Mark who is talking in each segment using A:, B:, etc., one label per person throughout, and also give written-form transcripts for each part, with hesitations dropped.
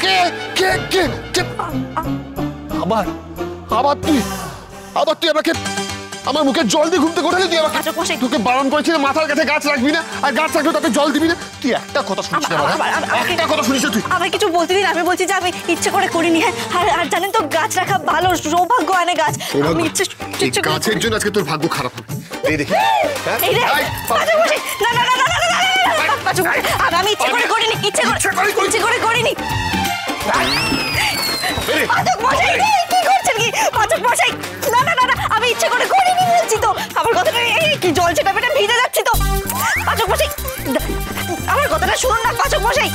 A: কে কে কে কে আবার আবার তুই আমাকে আমার মুখে জল দিয়ে ঘুমতে কোঠালি তুই আমাকে তোকে বারণ করেছিস মাথার কাছে গাছ রাখবি না আর গাছ রাখলে তাতে জল দিবি না তুই একটা কথা শুনিস না একটা কথা শুনিস তুই
B: আমাকে কিছু বলতে দিন আমি বলছি যে আমি ইচ্ছে করে করিনি হ্যাঁ আর জানেন তো গাছ রাখা ভালো সৌভাগ্য আনে গাছ আমি ইচ্ছে
A: গাছের জন্য আজকে তোর ভাগ্য খারাপ হবে এই দেখি
B: না না না না না আমি ইচ্ছে করে করিনি ইচ্ছে করে করিনি পাচক মশাই কি করছেন কি পাচক মশাই না না না আমি ইচ্ছে করে করিনি বলছি তো আমার কথাটা কি জল ছেটা পেটে ভিজে যাচ্ছি তো পাচক মশাই আমার কথাটা শুনুন না পাচক মশাই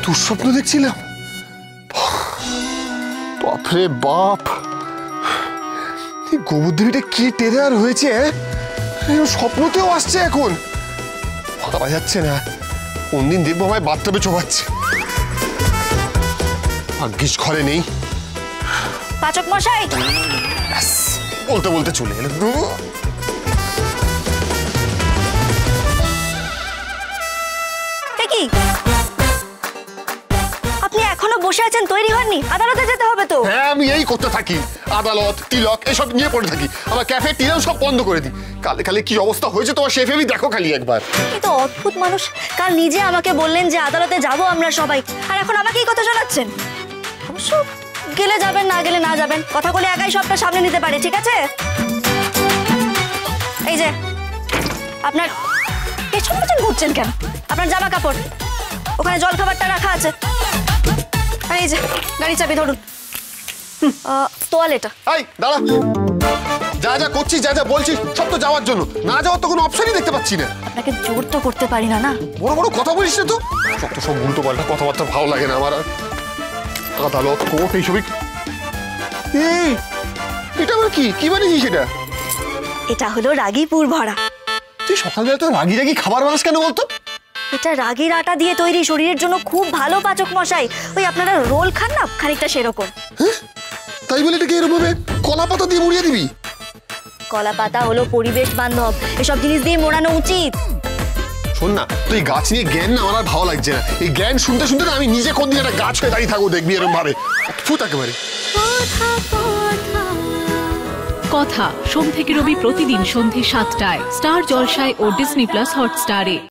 A: দুঃস্বপ্ন দেখছিলাম বাপরে বাপ গোবরদেবীটা কি টেরার হয়েছে স্বপ্নতেও আসছে এখন ভাবা যাচ্ছে না কোনদিন দেখবো আমায় বাথটবে চোবাচ্ছে ভাগ্যিস ঘরে নেই
B: পাচক মশাই
A: বলতে বলতে চলে এলো
B: কি আপনি এখনো বসে আছেন তৈরি হননি আদালতে যেতে হবে তো
A: হ্যাঁ আমি এই করতে থাকি আদালত তিলক এসব নিয়ে পড়ে থাকি আমার ক্যাফে টিনাও সব বন্ধ করে দিই কালে কালে কি অবস্থা হয়েছে তোমার শেফ আমি দেখো খালি একবার
B: এই তো অদ্ভুত মানুষ কাল নিজে আমাকে বললেন যে আদালতে যাব আমরা সবাই আর এখন আমাকে এই কথা শোনাচ্ছেন অবশ্য গেলে যাবেন না গেলে না যাবেন কথা বলে একাই সবটা সামনে নিতে পারে ঠিক আছে এই যে আপনার পেছন পেছন ঘুরছেন কেন আপনার জামা কাপড় ওখানে জল খাবারটা রাখা আছে আর এই যে গাড়ি চাবি ধরুন তোয়ালেটা
A: এই দাঁড়া যা যা করছিস যা যা বলছিস সব তো যাওয়ার জন্য না যাওয়ার তো কোনো অপশনই দেখতে পাচ্ছি না
B: আপনাকে জোর তো করতে পারি না না
A: বড় বড় কথা বলিস না তো সব উল্টো পাল্টা কথাবার্তা ভালো লাগে না আমার আদালত কোর্ট এইসবই এটা আবার কি বানিয়েছিস এটা
B: এটা হলো রাগী পুর ভরা
A: তুই সকালবেলা তো রাগি রাগি খাবার বানাস কেন বলতো
B: এটা রাগির আটা দিয়ে তৈরি শরীরের জন্য খুব ভালো পাচক মশাই ওই আপনারা রোল খান না খানিকটা সেরকম
A: তাই বলে এটাকে এরকম ভাবে কলা পাতা দিয়ে মুড়িয়ে দিবি
B: কলা পাতা হলো পরিবেশ বান্ধব এসব জিনিস দিয়ে মোড়ানো উচিত
A: শোন না তুই গাছ নিয়ে জ্ঞান না আমার আর ভালো লাগছে না এই জ্ঞান শুনতে শুনতে না আমি নিজে কোনদিন একটা গাছ হয়ে দাঁড়িয়ে থাকবো দেখবি এরকম ভাবে অদ্ভুত একেবারে
C: কথা সোম থেকে রবি প্রতিদিন সন্ধ্যে ৭টায় স্টার জলসায় ও ডিজনি প্লাস হটস্টারে।